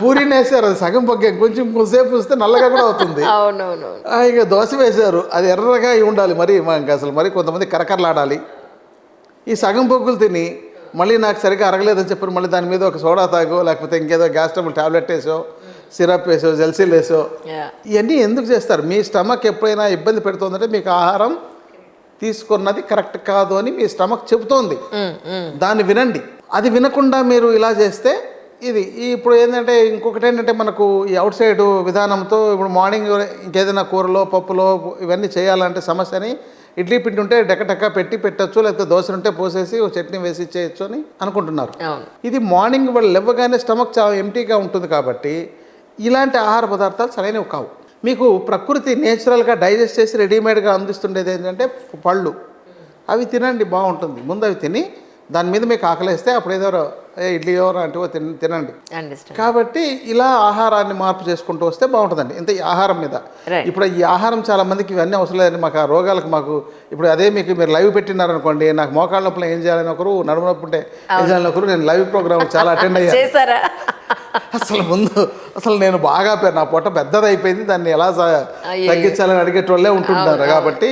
పూరీని వేసారు, అది సగం పక్క కొంచెం కొంతసేపు చూస్తే నల్లగా కూడా అవుతుంది. అవునవును. ఇక దోశ వేశారు, అది ఎర్రగా అయి ఉండాలి, మరి మాకు అసలు మరి కొంతమంది కరకరలాడాలి. ఈ సగం బొగ్గులు తిని మళ్ళీ నాకు సరిగ్గా అరగలేదని చెప్పి మళ్ళీ దాని మీద ఒక సోడా తాగో లేకపోతే ఇంకేదో గ్యాస్ ట్రబుల్ టాబ్లెట్ వేసో సిరప్ వేసో జెల్సీల్ వేసో ఇవన్నీ ఎందుకు చేస్తారు? మీ స్టమక్ ఎప్పుడైనా ఇబ్బంది పెడుతుందంటే మీకు ఆహారం తీసుకున్నది కరెక్ట్ కాదు అని మీ స్టమక్ చెబుతోంది. దాన్ని వినండి. అది వినకుండా మీరు ఇలా చేస్తే ఇది ఇప్పుడు ఏంటంటే ఇంకొకటి ఏంటంటే మనకు ఈ అవుట్ సైడ్ విధానంతో ఇప్పుడు మార్నింగ్ ఇంకేదైనా కూరలో పప్పులో ఇవన్నీ చేయాలంటే సమస్యని ఇడ్లీ పిండి ఉంటే డెక్క పెట్టచ్చు, లేకపోతే దోశ ఉంటే పోసేసి ఒక చట్నీ వేసి చేయొచ్చు అని అనుకుంటున్నారు. ఇది మార్నింగ్ వాళ్ళు లేవగానే స్టమక్ చాలా ఎంటీగా ఉంటుంది కాబట్టి ఇలాంటి ఆహార పదార్థాలు సరైనవి కావు. మీకు ప్రకృతి నేచురల్గా డైజెస్ట్ చేసి రెడీమేడ్గా అందిస్తుండేది ఏంటంటే పళ్ళు. అవి తినండి, బాగుంటుంది. ముందు అవి తిని దాని మీద మీకు ఆకలిస్తే అప్పుడు ఏదో ఇడ్లీయో లాంటివో తినండి. కాబట్టి ఇలా ఆహారాన్ని మార్పు చేసుకుంటూ వస్తే బాగుంటుందండి. ఇంత ఈ ఆహారం మీద ఇప్పుడు ఈ ఆహారం చాలా మందికి ఇవన్నీ అవసరం లేదండి. మాకు ఆ రోగాలకు మాకు ఇప్పుడు అదే మీకు మీరు లైవ్ పెట్టినారనుకోండి, నాకు మోకాళ్ళ నొప్పులు ఏం చేయాలని ఒకరు, నడుము నొప్పి ఉంటే ఏం చేయాలని ఒకరు, నేను లైవ్ ప్రోగ్రామ్ చాలా అటెండ్ అయ్యాను. అసలు నేను బాగా నా పొట్ట పెద్దది అయిపోయింది, దాన్ని ఎలా తగ్గించాలని అడిగేటోళ్ళే ఉంటుంటారు. కాబట్టి